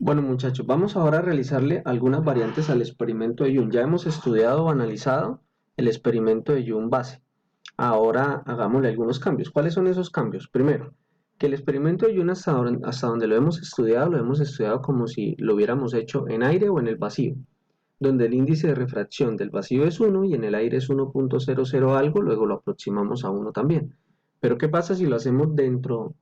Bueno muchachos, vamos ahora a realizarle algunas variantes al experimento de Young. Ya hemos estudiado o analizado el experimento de Young base. Ahora hagámosle algunos cambios. ¿Cuáles son esos cambios? Primero, que el experimento de Young hasta donde lo hemos estudiado como si lo hubiéramos hecho en aire o en el vacío, donde el índice de refracción del vacío es 1 y en el aire es 1.00 algo, luego lo aproximamos a 1 también. Pero ¿qué pasa si lo hacemos dentro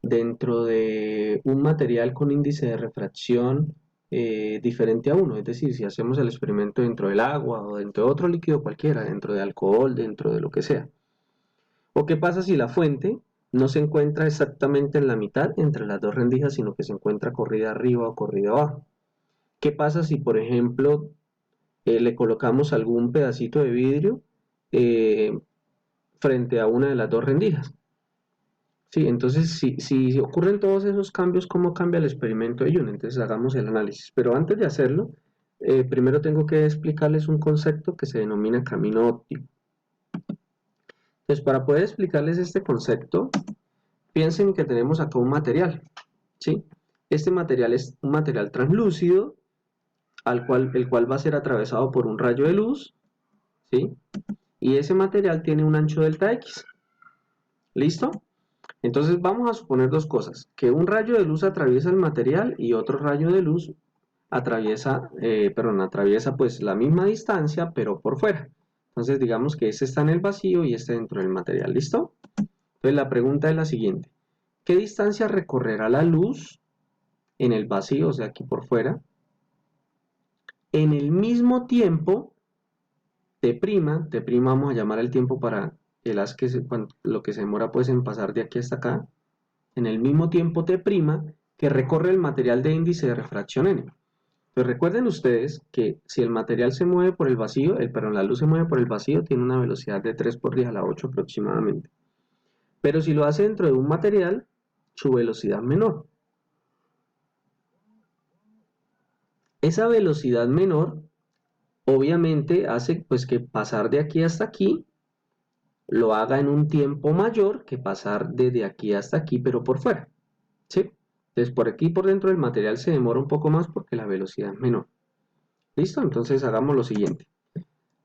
de un material con índice de refracción diferente a 1? Es decir, si hacemos el experimento dentro del agua o dentro de otro líquido cualquiera, dentro de alcohol, dentro de lo que sea. ¿O qué pasa si la fuente no se encuentra exactamente en la mitad entre las dos rendijas, sino que se encuentra corrida arriba o corrida abajo? ¿Qué pasa si, por ejemplo, le colocamos algún pedacito de vidrio eh, frente a una de las dos rendijas? Sí, entonces si ocurren todos esos cambios, ¿cómo cambia el experimento de Young? Entonces hagamos el análisis. Pero antes de hacerlo, primero tengo que explicarles un concepto que se denomina camino óptico. Entonces, para poder explicarles este concepto, piensen que tenemos acá un material, ¿sí? Este material es un material translúcido, el cual va a ser atravesado por un rayo de luz, ¿sí? Y ese material tiene un ancho delta X. ¿Listo? Entonces vamos a suponer dos cosas, que un rayo de luz atraviesa el material y otro rayo de luz atraviesa pues la misma distancia pero por fuera. Entonces digamos que este está en el vacío y este dentro del material, ¿listo? Entonces la pregunta es la siguiente, ¿qué distancia recorrerá la luz en el vacío, o sea aquí por fuera, en el mismo tiempo t' vamos a llamar el tiempo para el haz lo que se demora pues en pasar de aquí hasta acá, en el mismo tiempo t' que recorre el material de índice de refracción n? Pues recuerden ustedes que si el material se mueve por el vacío, la luz se mueve por el vacío, tiene una velocidad de 3 por 10 a la 8 aproximadamente. Pero si lo hace dentro de un material, su velocidad es menor. Esa velocidad menor obviamente hace pues que pasar de aquí hasta aquí lo haga en un tiempo mayor que pasar desde aquí hasta aquí, pero por fuera, ¿sí? Entonces por aquí por dentro del material se demora un poco más porque la velocidad es menor. ¿Listo? Entonces hagamos lo siguiente.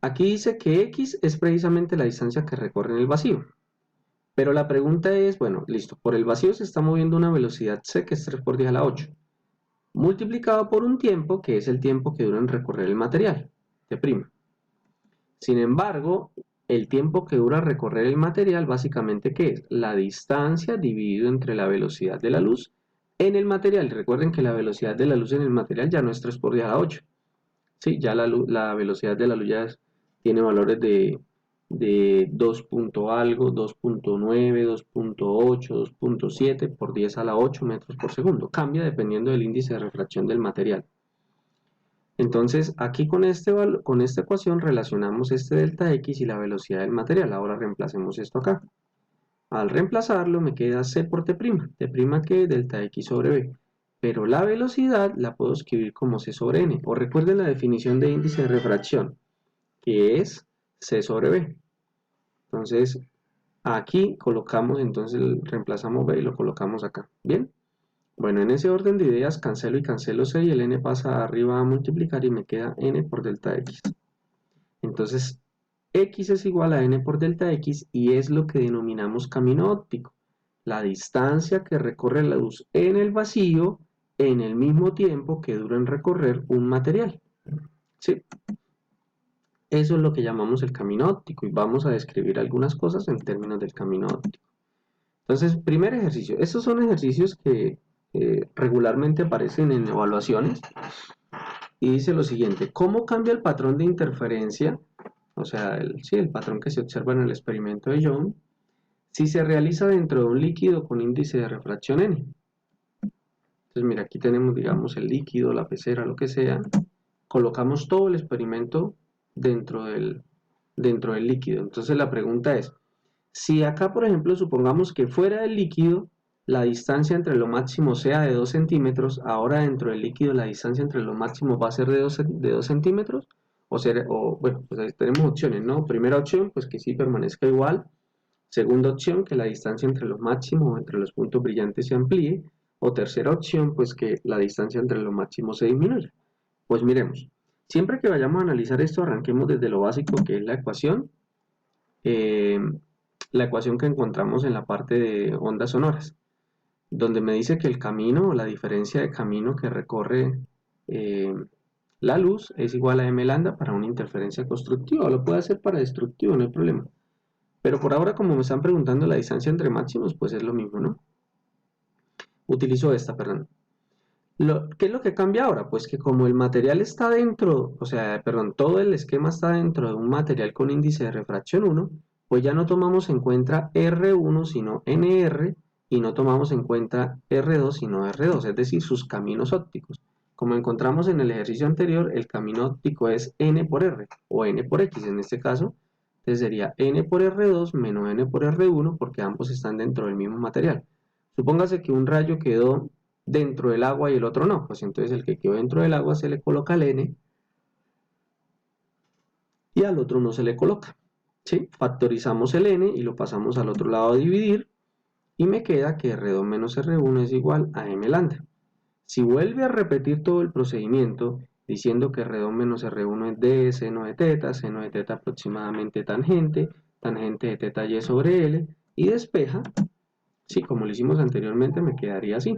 Aquí dice que X es precisamente la distancia que recorre en el vacío. Pero la pregunta es, bueno, listo, por el vacío se está moviendo una velocidad c que es 3 por 10 a la 8, multiplicado por un tiempo que es el tiempo que dura en recorrer el material, t'. Sin embargo, el tiempo que dura recorrer el material básicamente ¿qué es? La distancia dividido entre la velocidad de la luz en el material. Recuerden que la velocidad de la luz en el material ya no es 3 por 10 a la 8. Sí, ya la velocidad de la luz ya tiene valores de 2 punto algo, 2.9, 2.8, 2.7 por 10 a la 8 metros por segundo. Cambia dependiendo del índice de refracción del material. Entonces, aquí con esta ecuación relacionamos este delta X y la velocidad del material. Ahora reemplacemos esto acá. Al reemplazarlo me queda C por T'. T' que es delta X sobre B. Pero la velocidad la puedo escribir como C sobre N. O recuerden la definición de índice de refracción, que es C sobre B. Entonces, aquí colocamos, entonces reemplazamos B y lo colocamos acá. ¿Bien? Bueno, en ese orden de ideas cancelo y cancelo C y el N pasa arriba a multiplicar y me queda N por delta X. Entonces, X es igual a N por delta X y es lo que denominamos camino óptico. La distancia que recorre la luz en el vacío en el mismo tiempo que dura en recorrer un material. ¿Sí? Eso es lo que llamamos el camino óptico y vamos a describir algunas cosas en términos del camino óptico. Entonces, primer ejercicio. Estos son ejercicios que regularmente aparecen en evaluaciones y dice lo siguiente: ¿cómo cambia el patrón de interferencia? O sea, el patrón que se observa en el experimento de Young, si se realiza dentro de un líquido con índice de refracción n. Entonces, mira, aquí tenemos, digamos, el líquido, la pecera, lo que sea. Colocamos todo el experimento dentro del líquido. Entonces, la pregunta es, si acá, por ejemplo, supongamos que fuera del líquido la distancia entre lo máximo sea de 2 centímetros, ahora dentro del líquido la distancia entre lo máximo va a ser de 2 centímetros, bueno, pues ahí tenemos opciones, ¿no? Primera opción, pues que sí permanezca igual. Segunda opción, que la distancia entre los máximos o entre los puntos brillantes se amplíe. O tercera opción, pues que la distancia entre los máximos se disminuya. Pues miremos, siempre que vayamos a analizar esto, arranquemos desde lo básico que es eh, la ecuación que encontramos en la parte de ondas sonoras, donde me dice que el camino o la diferencia de camino que recorre eh, la luz es igual a m lambda para una interferencia constructiva, o lo puede hacer para destructivo, no hay problema. Pero por ahora, como me están preguntando la distancia entre máximos, pues es lo mismo, ¿no? Utilizo esta, perdón. ¿Qué es lo que cambia ahora? Pues que como el material está dentro, o sea, perdón, todo el esquema está dentro de un material con índice de refracción 1, pues ya no tomamos en cuenta R1 sino NR y no tomamos en cuenta R2 sino R2, es decir, sus caminos ópticos. Como encontramos en el ejercicio anterior, el camino óptico es N por R o N por X en este caso, entonces sería N por R2 menos N por R1 porque ambos están dentro del mismo material. Supóngase que un rayo quedó dentro del agua y el otro no, pues entonces el que quedó dentro del agua se le coloca el N y al otro no se le coloca. ¿Sí? Factorizamos el N y lo pasamos al otro lado a dividir y me queda que R2 menos R1 es igual a M lambda. Si vuelve a repetir todo el procedimiento diciendo que R2 menos R1 es D seno de teta, seno de teta aproximadamente tangente, tangente de teta Y sobre L y despeja, sí, como lo hicimos anteriormente me quedaría así.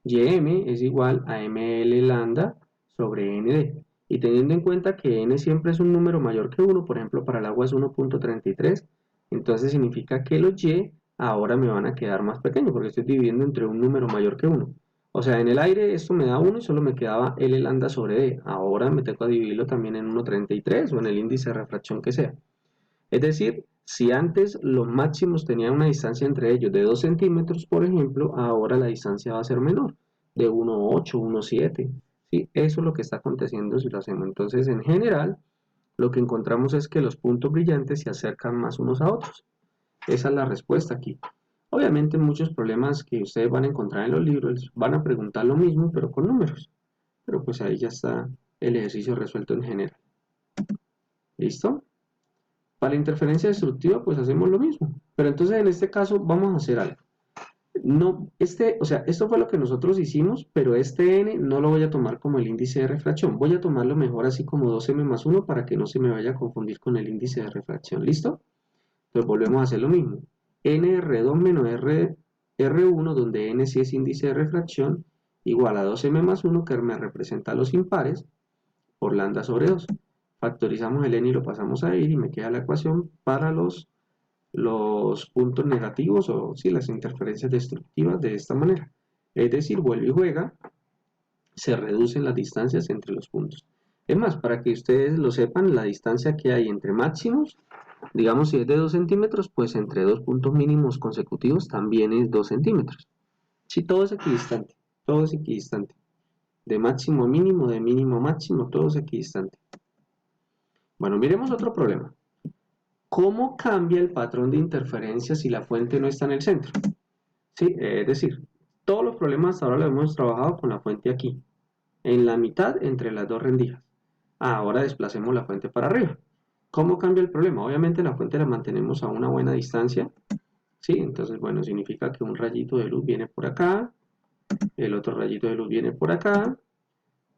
Ym es igual a ml lambda sobre nd. Y teniendo en cuenta que n siempre es un número mayor que 1, por ejemplo para el agua es 1.33, entonces significa que los y ahora me van a quedar más pequeños porque estoy dividiendo entre un número mayor que 1. O sea, en el aire esto me da 1 y solo me quedaba L lambda sobre D. Ahora me tengo que dividirlo también en 1.33 o en el índice de refracción que sea. Es decir, si antes los máximos tenían una distancia entre ellos de 2 centímetros, por ejemplo, ahora la distancia va a ser menor, de 1,8, 1,7. ¿Sí? Eso es lo que está aconteciendo si lo hacemos. Entonces, en general, lo que encontramos es que los puntos brillantes se acercan más unos a otros. Esa es la respuesta aquí. Obviamente, muchos problemas que ustedes van a encontrar en los libros van a preguntar lo mismo, pero con números. Pero pues ahí ya está el ejercicio resuelto en general. ¿Listo? Para la interferencia destructiva, pues hacemos lo mismo. Pero entonces en este caso vamos a hacer algo. No, o sea, esto fue lo que nosotros hicimos, pero este n no lo voy a tomar como el índice de refracción. Voy a tomarlo mejor así como 2m más 1 para que no se me vaya a confundir con el índice de refracción. ¿Listo? Entonces volvemos a hacer lo mismo. nr2 menos r1, donde n sí es índice de refracción, igual a 2m más 1, que me representa los impares, por lambda sobre 2. Factorizamos el n y lo pasamos a ir y me queda la ecuación para los puntos negativos o sí, las interferencias destructivas de esta manera. Es decir, vuelve y juega, se reducen las distancias entre los puntos. Es más, para que ustedes lo sepan, la distancia que hay entre máximos, digamos si es de 2 centímetros, pues entre dos puntos mínimos consecutivos también es 2 centímetros. Si sí, todo es equidistante, todo es equidistante. De máximo a mínimo, de mínimo a máximo, todo es equidistante. Bueno, miremos otro problema. ¿Cómo cambia el patrón de interferencia si la fuente no está en el centro? ¿Sí? Es decir, todos los problemas hasta ahora los hemos trabajado con la fuente aquí, en la mitad entre las dos rendijas. Ahora desplacemos la fuente para arriba. ¿Cómo cambia el problema? Obviamente la fuente la mantenemos a una buena distancia. ¿Sí? Entonces, bueno, significa que un rayito de luz viene por acá, el otro rayito de luz viene por acá.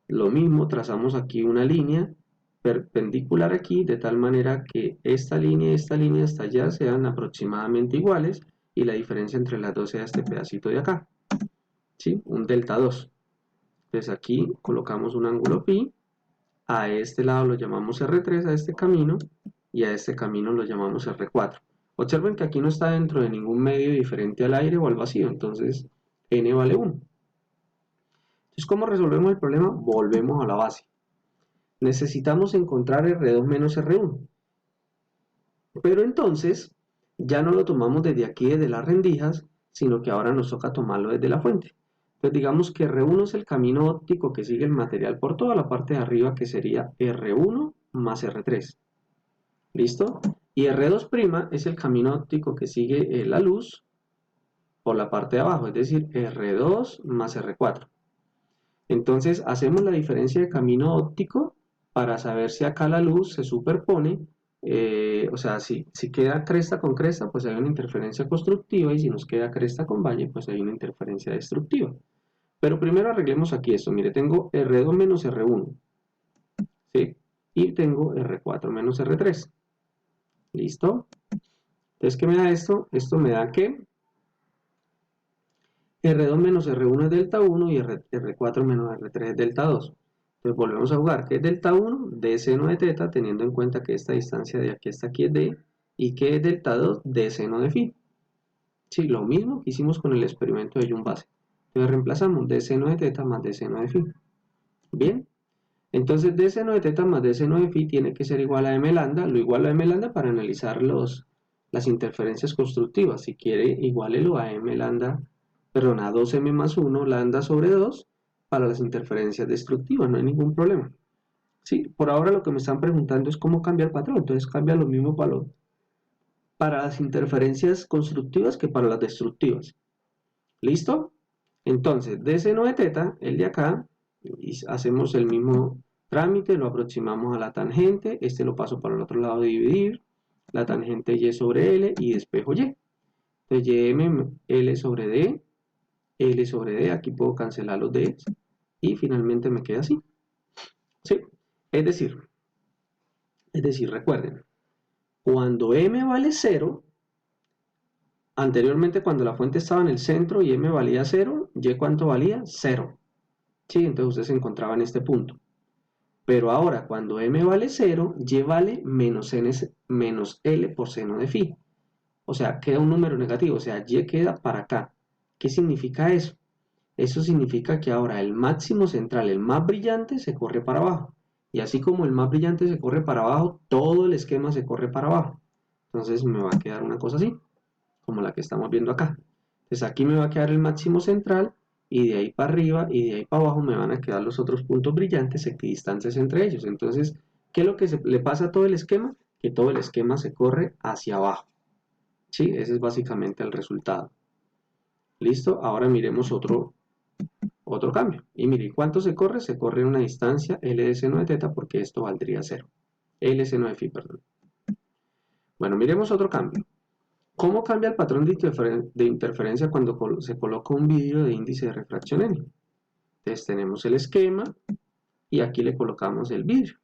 Lo mismo, trazamos aquí una línea perpendicular aquí, de tal manera que esta línea y esta línea hasta allá sean aproximadamente iguales y la diferencia entre las dos sea este pedacito de acá, ¿sí? Un delta 2. Entonces aquí colocamos un ángulo pi, a este lado lo llamamos R3 a este camino y a este camino lo llamamos R4. Observen que aquí no está dentro de ningún medio diferente al aire o al vacío, entonces n vale 1. Entonces, ¿cómo resolvemos el problema? Volvemos a la base. Necesitamos encontrar R2 menos R1. Pero entonces ya no lo tomamos desde aquí, desde las rendijas, sino que ahora nos toca tomarlo desde la fuente. Entonces digamos que R1 es el camino óptico que sigue el material por toda la parte de arriba, que sería R1 más R3. ¿Listo? Y R2' es el camino óptico que sigue la luz por la parte de abajo, es decir, R2 más R4. Entonces hacemos la diferencia de camino óptico para saber si acá la luz se superpone O sea, si queda cresta con cresta, pues hay una interferencia constructiva, y si nos queda cresta con valle, pues hay una interferencia destructiva. Pero primero arreglemos aquí esto. Mire, tengo R2 menos R1, ¿sí? Y tengo R4 menos R3. ¿Listo? Entonces, ¿qué me da esto? Esto me da que R2 menos R1 es delta 1 y R4 menos R3 es delta 2. Entonces volvemos a jugar. ¿Qué es delta 1? D seno de teta, teniendo en cuenta que esta distancia de aquí hasta aquí es D. ¿Y qué es delta 2? D seno de phi. Sí, lo mismo que hicimos con el experimento de Jung-Base. Entonces reemplazamos D seno de teta más D seno de phi. Bien. Entonces d seno de teta más d seno de phi tiene que ser igual a m lambda. Lo igual a m lambda para analizar las interferencias constructivas. Si quiere, igualelo a m lambda, perdón, a 2m más 1 lambda sobre 2 para las interferencias destructivas. No hay ningún problema. Sí, por ahora lo que me están preguntando es cómo cambia el patrón. Entonces cambia lo mismo para las interferencias constructivas que para las destructivas. ¿Listo? Entonces, d seno de teta, el de acá, y hacemos el mismo trámite, lo aproximamos a la tangente, este lo paso para el otro lado de dividir, la tangente y sobre l y despejo y. Entonces, ym l sobre d, l sobre d, aquí puedo cancelar los d, y finalmente me queda así. ¿Sí? Es decir, recuerden, cuando m vale 0, anteriormente cuando la fuente estaba en el centro y m valía 0, y ¿cuánto valía? 0. Sí, entonces usted se encontraba en este punto. Pero ahora, cuando m vale 0, y vale menos L por seno de phi. O sea, queda un número negativo, o sea, y queda para acá. ¿Qué significa eso? Eso significa que ahora el máximo central, el más brillante, se corre para abajo. Y así como el más brillante se corre para abajo, todo el esquema se corre para abajo. Entonces me va a quedar una cosa así, como la que estamos viendo acá. Entonces aquí me va a quedar el máximo central, y de ahí para arriba y de ahí para abajo me van a quedar los otros puntos brillantes equidistantes entre ellos. Entonces, ¿qué es lo que le pasa a todo el esquema? Que todo el esquema se corre hacia abajo. ¿Sí? Ese es básicamente el resultado. ¿Listo? Ahora miremos otro cambio. Y mire, ¿cuánto se corre? Se corre una distancia L de seno de teta, porque esto valdría 0. L seno de phi, perdón. Bueno, miremos otro cambio. ¿Cómo cambia el patrón de interferencia cuando se coloca un vidrio de índice de refracción N? Entonces tenemos el esquema y aquí le colocamos el vidrio.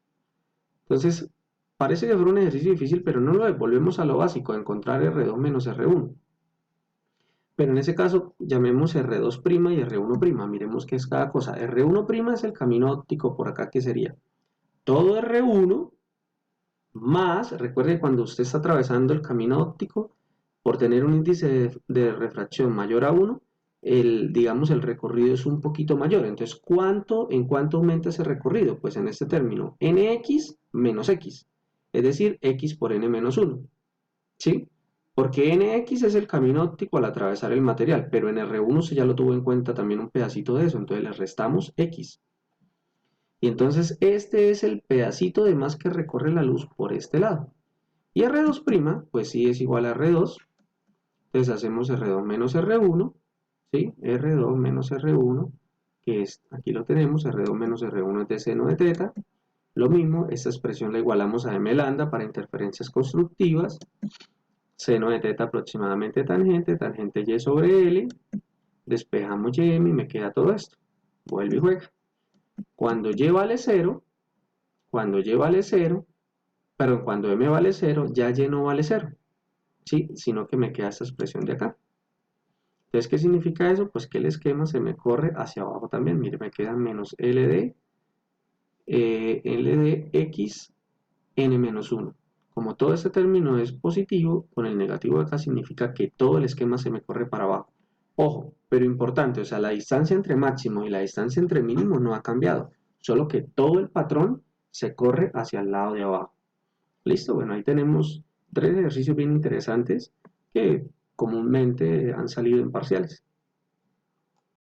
Entonces, parece que fue un ejercicio difícil, pero no lo es. Volvemos a lo básico, a encontrar R2 menos R1. Pero en ese caso, llamemos R2' y R1'. Miremos qué es cada cosa. R1' es el camino óptico por acá, que sería todo R1 más, recuerde, cuando usted está atravesando el camino óptico, por tener un índice de refracción mayor a 1, digamos, el recorrido es un poquito mayor. Entonces, ¿en cuánto aumenta ese recorrido? Pues en este término, nx menos x, es decir, x por n menos 1. ¿Sí? Porque nx es el camino óptico al atravesar el material, pero en R1 se ya lo tuvo en cuenta también un pedacito de eso, entonces le restamos x. Y entonces este es el pedacito de más que recorre la luz por este lado. Y R2', pues sí es igual a R2. Entonces hacemos R2 menos R1, ¿sí? R2 menos R1, que es, aquí lo tenemos, R2 menos R1 es de seno de teta. Lo mismo, esta expresión la igualamos a m lambda para interferencias constructivas. Seno de teta aproximadamente tangente, tangente y sobre L. Despejamos y me queda todo esto. Vuelve y juega. Cuando y vale 0, cuando m vale 0, ya y no vale 0. ¿Sí? Sino que me queda esta expresión de acá. Entonces, ¿qué significa eso? Pues que el esquema se me corre hacia abajo también. Mire, me queda menos L de X n menos 1. Como todo este término es positivo, con el negativo de acá significa que todo el esquema se me corre para abajo. Ojo, pero importante, o sea, la distancia entre máximo y la distancia entre mínimo no ha cambiado, solo que todo el patrón se corre hacia el lado de abajo. Listo, bueno, ahí tenemos 3 ejercicios bien interesantes que comúnmente han salido en parciales.